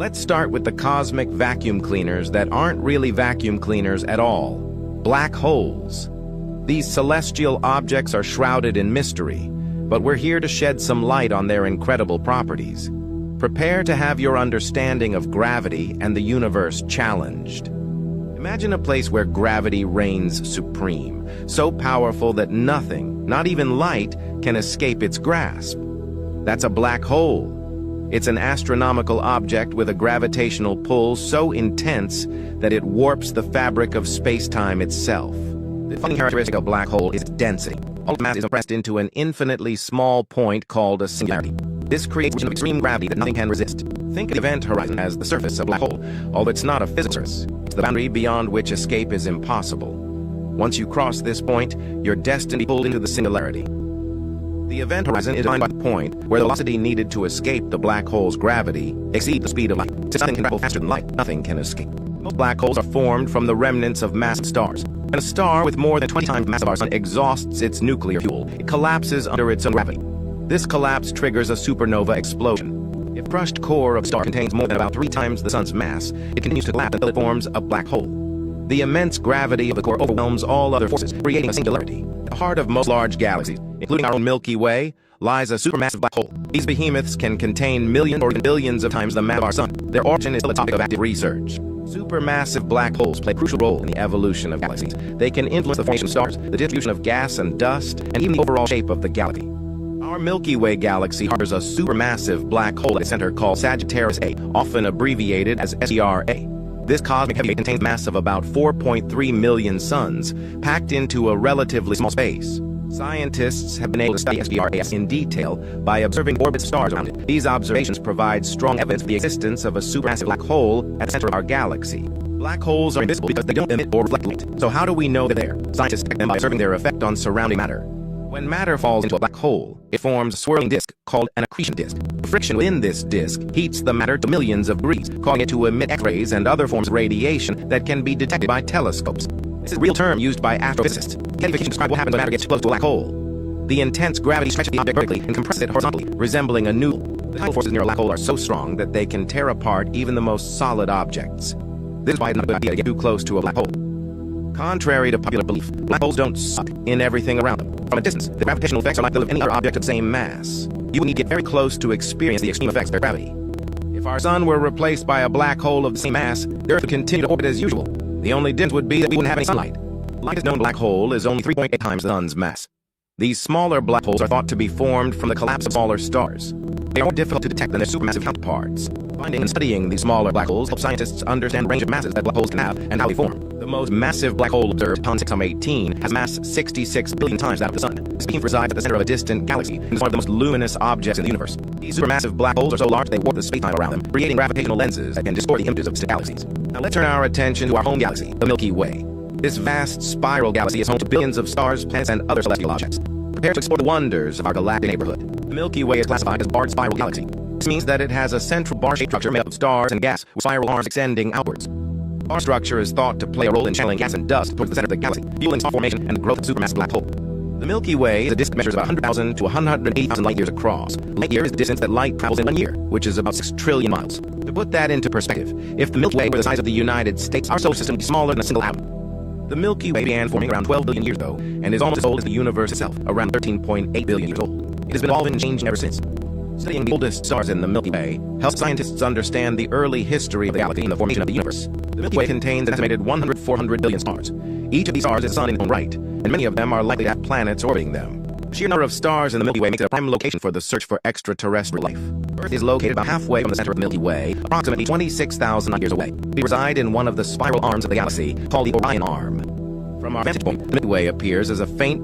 Let's start with the cosmic vacuum cleaners that aren't really vacuum cleaners at all. Black holes. These celestial objects are shrouded in mystery, but we're here to shed some light on their incredible properties. Prepare to have your understanding of gravity and the universe challenged. Imagine a place where gravity reigns supreme, so powerful that nothing, not even light, can escape its grasp. That's a black hole. It's an astronomical object with a gravitational pull so intense that it warps the fabric of space-time itself. The defining characteristic of a black hole is its density. All its mass is compressed into an infinitely small point called a singularity. This creates a region of extreme gravity that nothing can resist. Think of the event horizon as the surface of a black hole, although it's not a physical surface. It's the boundary beyond which escape is impossible. Once you cross this point, you're destined to be pulled into the singularity. The event horizon is defined by the point where the velocity needed to escape the black hole's gravity exceeds the speed of light. Since nothing can travel faster than light, nothing can escape. Most black holes are formed from the remnants of massive stars. When a star with more than 20 times the mass of our sun exhausts its nuclear fuel, it collapses under its own gravity. This collapse triggers a supernova explosion. If the crushed core of a star contains more than about 3 times the sun's mass, it continues to collapse until it forms a black hole. The immense gravity of the core overwhelms all other forces, creating a singularity. At the heart of most large galaxies, including our own Milky Way, lies a supermassive black hole. These behemoths can contain millions or even billions of times the mass of our sun. Their origin is still a topic of active research. Supermassive black holes play a crucial role in the evolution of galaxies. They can influence the formation of stars, the distribution of gas and dust, and even the overall shape of the galaxy. Our Milky Way galaxy harbors a supermassive black hole at its center called Sagittarius A, often abbreviated as STR-A. This cosmic heavyweight contains a mass of about 4.3 million suns, packed into a relatively small space. Scientists have been able to study STR-A in detail by observing the orbits of stars around it. These observations provide strong evidence for the existence of a supermassive black hole at the center of our galaxy. Black holes are invisible because they don't emit or reflect light. So how do we know they're there? Scientists detect them by observing their effect on surrounding matter. When matter falls into a black hole, it forms a swirling disk called an accretion disk. The friction within this disk heats the matter to millions of degrees, causing it to emit X-rays and other forms of radiation that can be detected by telescopes. This is a real term used by astrophysicists. Quantification describes what happens when matter gets too close to a black hole. The intense gravity stretches the object vertically and compresses it horizontally, resembling a noodle. The tidal forces near a black hole are so strong that they can tear apart even the most solid objects. This is why it's not a good idea to get too close to a black hole. Contrary to popular belief, black holes don't suck in everything around them. From a distance, the gravitational effects are like those of any other object of the same mass. You would need to get very close to experience the extreme effects of their gravity. If our sun were replaced by a black hole of the same mass, the Earth would continue to orbit as usual. The only difference would be that we wouldn't have any sunlight. The lightest known black hole is only 3.8 times the sun's mass. These smaller black holes are thought to be formed from the collapse of smaller stars. They are more difficult to detect than their supermassive counterparts. Finding and studying these smaller black holes help scientists understand the range of masses that black holes can have and how they form. The most massive black hole observed, Pond 618, has mass 66 billion times that of the sun. This beam resides at the center of a distant galaxy and is one of the most luminous objects in the universe. These supermassive black holes are so large they warp the space-time around them, creating gravitational lenses that can distort the images of distant galaxies. Now let's turn our attention to our home galaxy, the Milky Way. This vast spiral galaxy is home to billions of stars, planets, and other celestial objects. Prepare to explore the wonders of our galactic neighborhood. The Milky Way is classified as a barred spiral galaxy. This means that it has a central bar-shaped structure made up of stars and gas, with spiral arms extending outwards. The bar structure is thought to play a role in channeling gas and dust towards the center of the galaxy, fueling star formation and the growth of a supermassive black hole. The Milky Way is a disk that measures about 100,000 to 180,000 light years across. Light year is the distance that light travels in 1 year, which is about 6 trillion miles. To put that into perspective, if the Milky Way were the size of the United States, our solar system would be smaller than a single atom. The Milky Way began forming around 12 billion years ago, and is almost as old as the universe itself, around 13.8 billion years old. It has been evolving and changing ever since. Studying the oldest stars in the Milky Way helps scientists understand the early history of the galaxy and the formation of the universe. The Milky Way contains an estimated 400 billion stars. Each of these stars is a sun in its own right, and many of them are likely to have planets orbiting them. The sheer number of stars in the Milky Way makes it a prime location for the search for extraterrestrial life. Earth is located about halfway from the center of the Milky Way, approximately 26,000 light years away. We reside in one of the spiral arms of the galaxy, called the Orion Arm. From our vantage point, the Milky Way appears as a faint